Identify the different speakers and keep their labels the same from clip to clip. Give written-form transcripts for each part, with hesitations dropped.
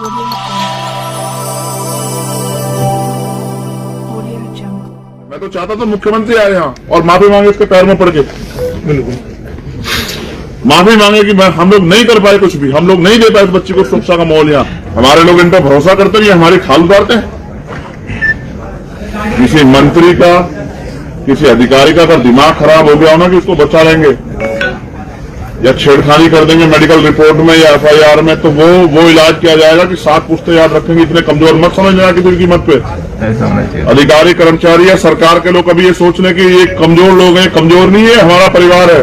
Speaker 1: मैं तो चाहता था मुख्यमंत्री आए यहाँ और माफी मांगे, इसके पैर में पड़ के माफी मांगे कि हम लोग नहीं कर पाए कुछ भी, हम लोग नहीं दे पाए इस बच्ची को सुरक्षा का माहौल यहाँ। हमारे लोग इन पर भरोसा करते हैं, हमारी खाल उतारते हैं। किसी मंत्री का, किसी अधिकारी का अगर दिमाग खराब हो गया हो ना कि इसको बचा लेंगे या छेड़खानी कर देंगे मेडिकल रिपोर्ट में या FIR में, तो वो इलाज किया जाएगा कि 7 पुश्ते याद रखेंगे। इतने कमजोर मत समझना किसी कीमत पे। अधिकारी, कर्मचारी या सरकार के लोग कभी ये सोच लें कि ये कमजोर लोग हैं, कमजोर नहीं है, हमारा परिवार है।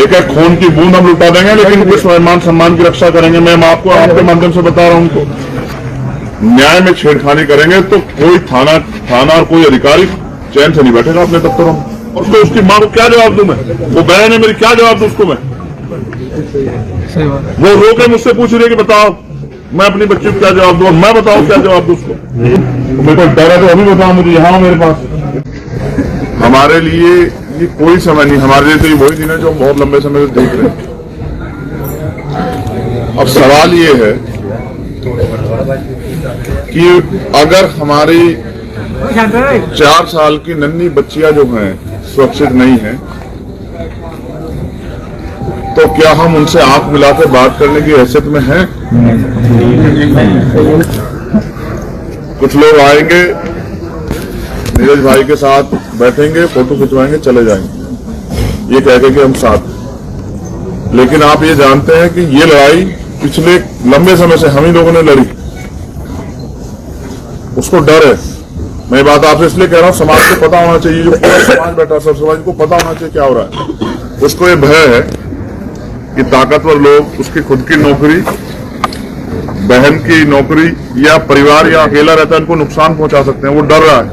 Speaker 1: एक एक खून की बूंद हम लुटा देंगे, लेकिन उनके स्वाभिमान सम्मान की रक्षा करेंगे। मैं आपको आपके माध्यम से बता रहा हूं, उनको न्याय में छेड़खानी करेंगे तो कोई थाना और कोई अधिकारी चैन से नहीं बैठेगा अपने दफ्तरों में। और तो उसकी मां को क्या जवाब दूं मैं? वो बहन है मेरी, क्या जवाब दूं उसको मैं? वो रो के मुझसे पूछ रही है कि बताओ मैं अपनी बच्ची को क्या जवाब दूं, और मैं बताऊं क्या जवाब दूं उसको? मेरे को डर है तो अभी बताओ मुझे, यहाँ मेरे पास। हमारे लिए ये कोई समय नहीं, हमारे लिए तो ये वही दिन है जो हम बहुत लंबे समय से देख रहे हैं। अब सवाल ये है कि अगर हमारी 4 साल की नन्ही बच्चियां जो हैं सुरक्षित नहीं है, तो क्या हम उनसे आंख मिला के बात करने की हैसियत में हैं? कुछ लोग आएंगे, नीरज भाई के साथ बैठेंगे, फोटो खिंचवाएंगे, चले जाएंगे, ये कह के कि हम साथ। लेकिन आप ये जानते हैं कि ये लड़ाई पिछले लंबे समय से हम ही लोगों ने लड़ी। उसको डर है। मैं बात आपसे इसलिए कह रहा हूं, समाज को पता होना चाहिए, जो पूरा समाज बैठा, सब समाज को पता होना चाहिए क्या हो रहा है। उसको ये भय है कि ताकतवर लोग उसकी खुद की नौकरी, बहन की नौकरी या परिवार या अकेला रहता है, उनको नुकसान पहुंचा सकते हैं। वो डर रहा है,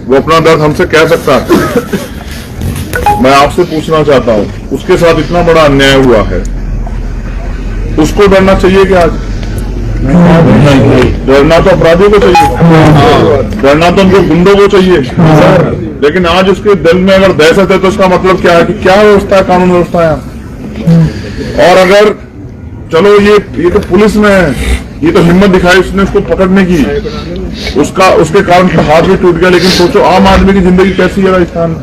Speaker 1: वो अपना दर्द हमसे कह सकता है। मैं आपसे पूछना चाहता हूं, उसके साथ इतना बड़ा अन्याय हुआ है, उसको डरना चाहिए क्या? आज डरना तो अपराधियों को चाहिए, डरना तो उनके गुंडों को चाहिए। लेकिन आज उसके दिल में अगर दहशत है तो उसका मतलब क्या है कि क्या व्यवस्था है, कानून व्यवस्था है। और अगर चलो ये तो पुलिस में है, ये तो हिम्मत दिखाई उसने उसको पकड़ने की, उसके कारण उसका हाथ भी टूट गया। लेकिन सोचो आम आदमी की जिंदगी कैसी है राजस्थान में?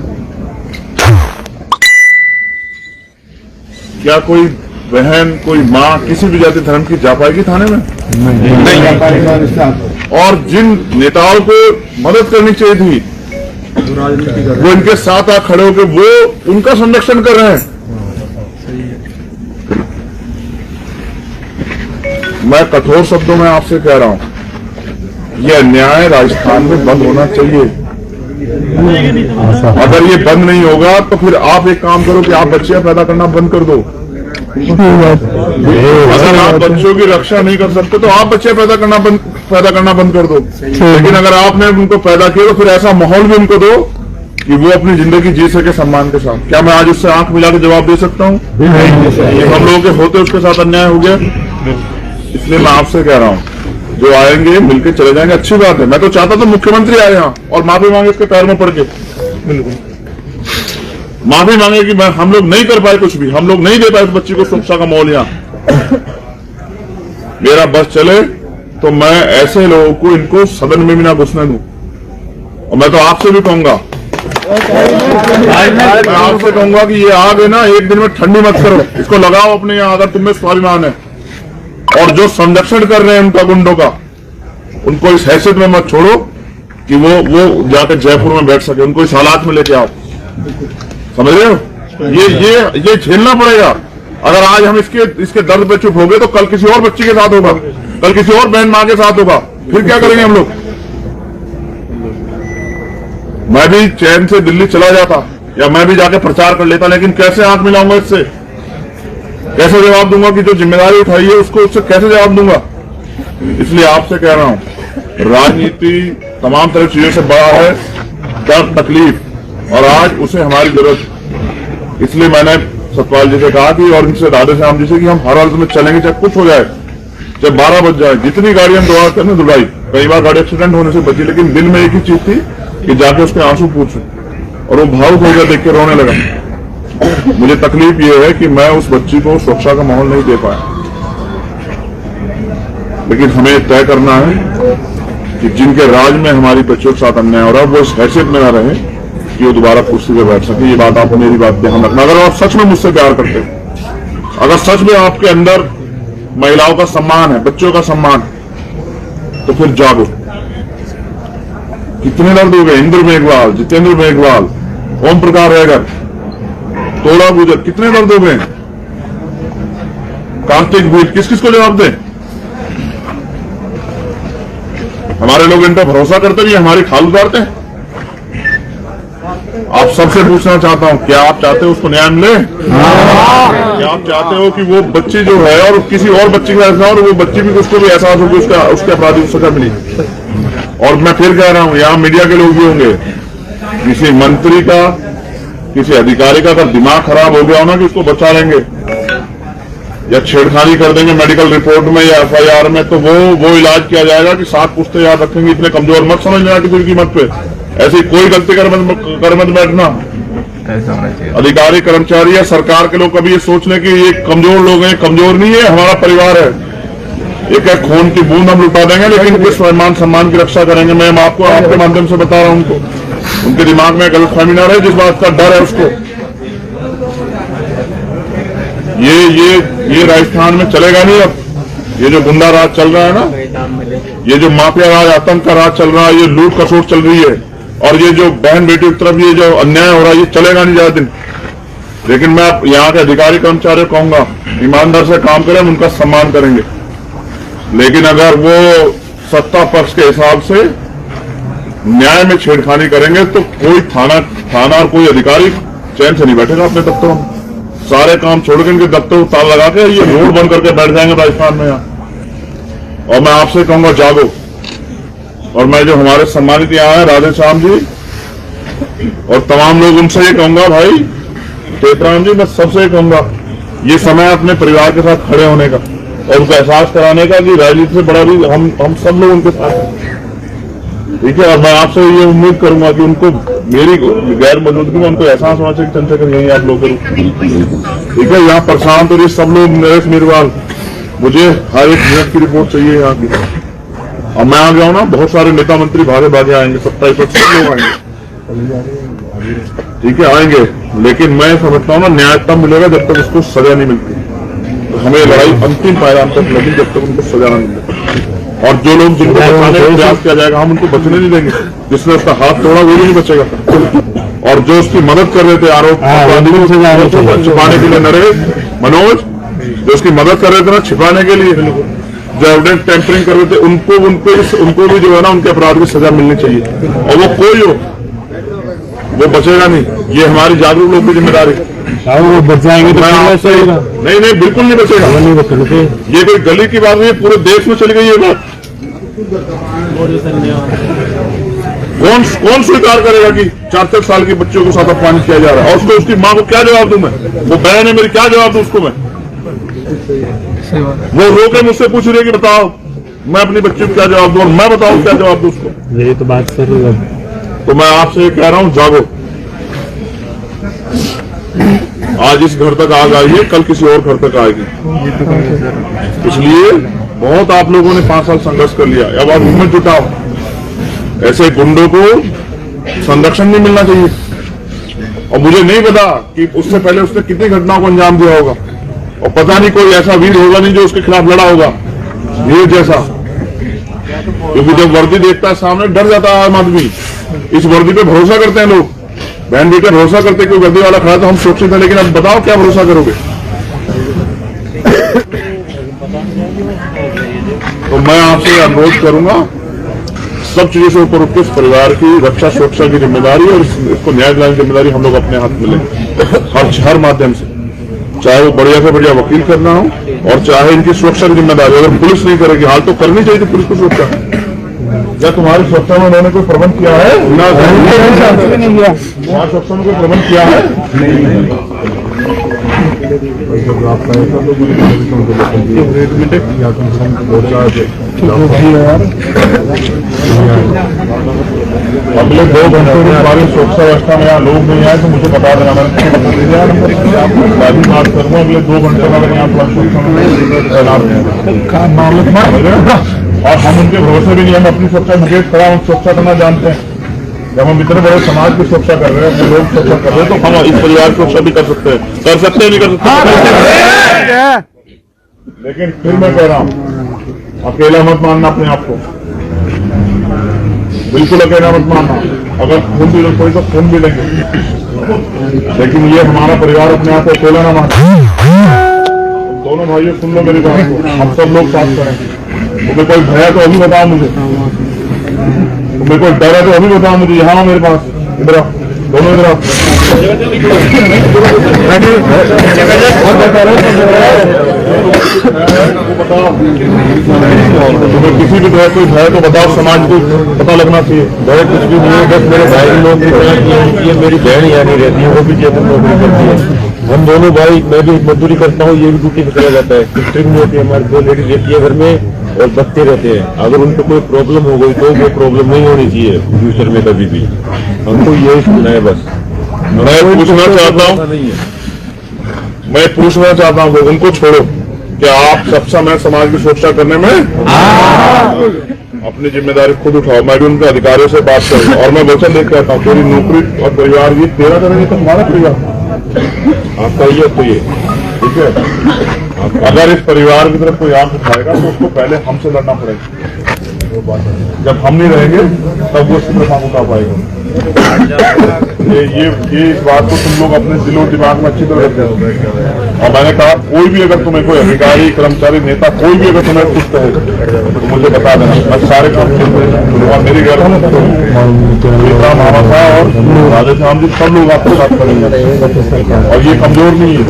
Speaker 1: क्या कोई बहन, कोई माँ किसी भी जाति धर्म की जा पाएगी थाने में? नहीं। और जिन नेताओं को मदद करनी चाहिए थी, वो इनके साथ आ खड़े होकर वो उनका संरक्षण कर रहे हैं। मैं कठोर शब्दों में आपसे कह रहा हूं, यह अन्याय राजस्थान में बंद होना चाहिए। अगर ये बंद नहीं होगा तो फिर आप एक काम करो कि आप बच्चियां पैदा करना बंद कर दो। अगर आप बच्चों की रक्षा नहीं कर सकते तो आप बच्चे पैदा करना बंद कर दो। लेकिन अगर आपने उनको पैदा किया तो फिर ऐसा माहौल भी उनको दो कि वो अपनी जिंदगी जी सके सम्मान के साथ। क्या मैं आज उससे आंख मिला के जवाब दे सकता हूँ? हम लोगों के होते उसके साथ अन्याय हो गया। इसलिए मैं आपसे कह रहा हूँ, जो आएंगे मिलकर चले जाएंगे, अच्छी बात है। मैं तो चाहता था मुख्यमंत्री आए यहाँ और माफी मांगे, इसके पैर में पड़ के माफी मांगे कि हम लोग नहीं कर पाए कुछ भी, हम लोग नहीं दे पाए इस बच्ची को सुरक्षा का माहौल यहाँ। मेरा बस चले तो मैं ऐसे लोगों को, इनको सदन में भी ना घुसने दूं। और मैं तो आपसे भी कहूंगा, मैं आपसे कहूंगा कि ये आग है ना, एक दिन में ठंडी मत करो, इसको लगाओ अपने यहाँ अगर तुम्हें स्वाभिमान है। और जो संरक्षण कर रहे हैं उनका, गुंडों का, उनको इस हैसियत में मत छोड़ो कि वो जाकर जयपुर में बैठ सके। उनको इस हालात में लेके आओ, समझ रहे हो? ये झेलना पड़ेगा। अगर आज हम इसके दर्द पे चुप हो गए तो कल किसी और बच्ची के साथ होगा, कल किसी और बहन मां के साथ होगा, फिर क्या करेंगे हम लोग? मैं भी चैन से दिल्ली चला जाता या मैं भी जाके प्रचार कर लेता, लेकिन कैसे आंख मिलाऊंगा इससे? कैसे जवाब दूंगा कि जो जिम्मेदारी उठाई है उसको, उससे कैसे जवाब दूंगा? इसलिए आपसे कह रहा हूं, राजनीति तमाम तरह चीजों से बड़ा है, दर्द तकलीफ, और आज उसे हमारी जरूरत। इसलिए मैंने सतपाल जी से कहा कि, और इनसे राधे श्याम जी से, कि हम हर हालत में चलेंगे, चाहे कुछ हो जाए, चाहे 12 बज जाए, जितनी गाड़ी हम दौड़ा करने दौड़ाई। कई बार गाड़ी एक्सीडेंट होने से बची, लेकिन दिल में एक ही चीज थी कि जाके उसके आंसू पूछूं। और वो भावुक हो गया, देख के रोने लगा। मुझे तकलीफ ये है कि मैं उस बच्ची को सुरक्षा का माहौल नहीं दे पाया। लेकिन हमें तय करना है कि जिनके राज में हमारी बच्चों के साथ अन्याय हो रहा है वो इस हैसियत में न रहे कि वो दोबारा कुर्सी पे बैठ सके। ये बात आप मेरी बात ध्यान रखना। अगर आप सच में मुझसे प्यार करते हो, अगर सच में आपके अंदर महिलाओं का सम्मान है, बच्चों का सम्मान, तो फिर जागो। कितने दर्द हो गए, इंद्र मेघवाल, जितेंद्र मेघवाल, ओम प्रकाश रेगर, तोड़ा गुजर, कितने दर्द हो गए, कार्तिक भील, किस किस को जवाब दें? हमारे लोग इन पर भरोसा करते भी हमारी खाल उतारते हैं। आप सबसे पूछना चाहता हूं, क्या आप चाहते हो उसको न्याय मिले? क्या आप चाहते हो कि वो बच्ची जो है और किसी और बच्ची का ऐसा, और वो बच्ची भी उसको भी एहसास हो कि उसके अपराधी को सजा मिली? और मैं फिर कह रहा हूं, यहां मीडिया के लोग भी होंगे, किसी मंत्री का, किसी अधिकारी का अगर दिमाग खराब हो गया हो ना कि उसको बचा लेंगे या छेड़खानी कर देंगे मेडिकल रिपोर्ट में या FIR में, तो वो इलाज किया जाएगा कि 7 पुश्ते याद रखेंगे। इतने कमजोर मत समझना किसी की कीमत पे। ऐसी कोई गलती कर मत बैठना। अधिकारी, कर्मचारी या सरकार के लोग कभी ये सोच लें कि ये कमजोर लोग हैं, कमजोर नहीं है, हमारा परिवार है। एक एक खून की बूंद हम लुटा देंगे, लेकिन उनके स्वाभिमान सम्मान की रक्षा करेंगे। मैं आपको आपके माध्यम से बता रहा हूं, उनके दिमाग में गलतफहमी ना रहे, जिस बात का डर है उसको। ये राजस्थान में चलेगा नहीं। अब ये जो गुंडा राज चल रहा है ना, ये जो माफिया राज, आतंक का राज चल रहा है, ये लूट खसोट चल रही है, और ये जो बहन बेटी की तरफ ये जो अन्याय हो रहा है, ये चलेगा नहीं ज्यादा दिन। लेकिन मैं यहाँ के अधिकारी कर्मचारी कहूंगा, ईमानदार से काम करें, उनका सम्मान करेंगे। लेकिन अगर वो सत्ता पक्ष के हिसाब से न्याय में छेड़खानी करेंगे तो कोई थाना और कोई अधिकारी चैन से नहीं बैठेगा अपने दफ्तरों में। सारे काम छोड़ के इनके दफ्तर ताला लगा के ये रोड बंद करके बैठ जाएंगे राजस्थान में यहाँ। और मैं आपसे कहूंगा, जागो। और मैं जो हमारे सम्मानित यहाँ है राधे श्याम जी और तमाम लोग, उनसे ये कहूंगा, भाई टेतराम जी, मैं सबसे कहूंगा, ये समय अपने परिवार के साथ खड़े होने का और उनको एहसास कराने का कि राजनीति से बड़ा भी हम सब लोग उनके साथ हैं। ठीक है। और मैं आपसे ये उम्मीद करूंगा कि उनको मेरी गैर मौजूदगी में उनको एहसास होना चाहिए कि चंद्रशेखर यही आप लोग करूँ। ठीक है। यहाँ प्रशांत और ये सब लोग, नरेश मीरवाल, मुझे हर एक मिनट की रिपोर्ट चाहिए यहाँ की। और मैं आ गया हूँ ना, बहुत सारे नेता मंत्री भागे आएंगे, 27% लोग आएंगे। ठीक है, आएंगे। लेकिन मैं समझता हूँ ना, न्याय तब मिलेगा जब तक उसको सजा नहीं मिलती। तो हमें लड़ाई अंतिम पायदान तक लगी जब तक उनको सजा नहीं मिलेगी। और जो लोग जिनको बचाने का प्रयास किया जाएगा, हम उनको बचने नहीं देंगे। जिसने उसका हाथ तोड़ा वो भी नहीं बचेगा। और जो उसकी मदद कर रहे थे आरोप छिपाने के लिए, नरेश, मनोज, जो उसकी मदद कर रहे थे ना छिपाने के लिए, जो एविडेंस टेम्परिंग कर रहे थे, उनको भी जो है ना उनके अपराध की सजा मिलनी चाहिए। और वो कोई हो, वो बचेगा नहीं। ये हमारी जागरूक लोग की जिम्मेदारी।
Speaker 2: वो बच जाएंगे तो
Speaker 1: नहीं, बिल्कुल नहीं बचेगा। ये कोई गली की बात नहीं, पूरे देश में चली गई है बात। कौन स्वीकार करेगा कि 4-4 साल के बच्चों को साथ अपमानित किया जा रहा है? और उसको, उसकी माँ को क्या जवाब दूं मैं? वो बहन है मेरी, क्या जवाब दूं उसको मैं? वो रो के मुझसे पूछ रही है कि बताओ मैं अपनी बच्ची को क्या जवाब दूं, और मैं बताऊं क्या जवाब दूं उसको?
Speaker 2: ये तो बात सही है।
Speaker 1: तो मैं आपसे कह रहा हूं, जागो। आज इस घर तक आग आई है, कल किसी और घर तक आएगी। इसलिए बहुत आप लोगों ने 5 साल संघर्ष कर लिया, अब आप हिम्मत जुटाओ। ऐसे गुंडों को संरक्षण नहीं मिलना चाहिए। और मुझे नहीं पता कि उससे पहले उसने कितनी घटनाओं को अंजाम दिया होगा, और पता नहीं कोई ऐसा वीर होगा नहीं जो उसके खिलाफ लड़ा होगा, वीर जैसा। क्योंकि जब वर्दी देखता है सामने, डर जाता है आम आदमी। इस वर्दी पे भरोसा करते हैं लोग, बहन बेटे भरोसा करते, कोई वर्दी वाला खड़ा तो हम सोचते थे। लेकिन अब बताओ क्या भरोसा करोगे? तो मैं आपसे अनुरोध करूंगा, सब चीजों से ऊपर उठ के इस परिवार की रक्षा सुरक्षा की जिम्मेदारी और इसको न्याय दिलाने की जिम्मेदारी हम लोग अपने हाथ में लें, हर माध्यम से। चाहे वो बढ़िया से बढ़िया वकील करना हो, और चाहे इनकी सुरक्षा की जिम्मेदारी अगर पुलिस नहीं करेगी, हाल तो करनी चाहिए पुलिस को सुरक्षा। क्या तुम्हारी सुरक्षा में उन्होंने कोई प्रबंध किया है? तुम्हारी सुरक्षा में कोई प्रबंध किया है? अगले 2 घंटे में हमारी सुरक्षा व्यवस्था में यहाँ लोग नहीं आए तो मुझे बता देना, मैं बात करूँगा। अगले 2 घंटे में अगर यहाँ और हम उनके भरोसे भी नहीं, हम अपनी सुरक्षा मुकेश खड़ा हम सुरक्षा करना जानते हैं। जब हम इतने बड़े समाज की सुरक्षा कर रहे हैं, अपने लोग सुरक्षा कर रहे हैं, तो हम इस परिवार की सुरक्षा भी कर सकते हैं, नहीं कर सकते। लेकिन फिर मैं कह रहा हूँ, अकेला मत मानना अपने आप को, बिल्कुल अकेला मत मानना। अगर खून भी लोग तो खून भी लेंगे, लेकिन ये हमारा परिवार अपने आप को अकेला ना माने। दोनों भाइयों सुन लो मेरी बात को, हम सब लोग साथ करेंगे। तुम्हें कोई भय है तो अभी बताओ मुझे, तुम्हें कोई डर है तो अभी बताओ मुझे। यहाँ आओ मेरे पास, इधर आओ, दोनों इधर आओ। बताओ, तुम्हें किसी भी तरह कोई भय तो बताओ, समाज को पता लगना चाहिए। भय कुछ भी नहीं है, बस मेरे भाई लोग की तरह ये मेरी बहन यहाँ नहीं रहती है, वो भी जेब में नौकरी करती है। हम दोनों भाई, मैं भी मजदूरी करता हूँ, ये भी ड्यूटी पे चला जाता है। स्ट्रिंग नहीं होती है, हमारी 2 लेडीज रहती है घर में और बच्चे रहते हैं। अगर उनको कोई प्रॉब्लम हो गई तो वो प्रॉब्लम नहीं होनी चाहिए फ्यूचर में कभी भी। हमको यही सुनना है बस। मैं पूछना चाहता हूँ, उनको छोड़ो कि आप सब समय समाज की सुरक्षा करने में अपनी जिम्मेदारी खुद उठाओ। मैं भी उनके अधिकारियों से बात करूँ और मैं वचन देख कहता हूँ, तेरी नौकरी और परिवार ये तेरा करेंगे तो हमारा परिवार आपका ये तो ये ठीक है। अगर इस परिवार की तरफ कोई आंख उठाएगा तो उसको पहले हमसे लड़ना पड़ेगा। जब हम नहीं रहेंगे तब वो उसकी तरफ आंख उठा पाएगा। ये इस बात को तुम लोग अपने दिल और दिमाग में अच्छी तरह रखते हो। और मैंने कहा कोई भी अगर तुम्हें कोई अधिकारी, कर्मचारी, नेता कोई भी अगर तुम्हें कुछ कहे तो मुझे बता देना। मैं सारे काम और मेरी घर मामा साहब और राधे श्याम जी सब लोग आपके साथ करेंगे। और ये कमजोर नहीं है,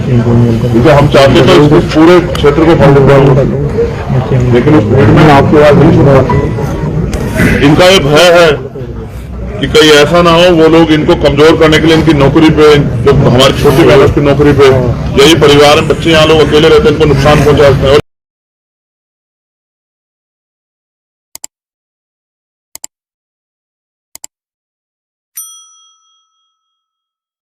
Speaker 1: क्योंकि हम चाहते थे इस पूरे क्षेत्र को फल देना, लेकिन उस भीड़ में आपकी आवाज नहीं सुना। इनका ये भय है कि कहीं ऐसा ना हो वो लोग इनको कमजोर करने के लिए इनकी नौकरी पे, जो हमारी छोटी बहन की नौकरी पे, यही परिवार में बच्चे यहाँ लोग अकेले रहते हैं, इनको नुकसान पहुंचाते हैं।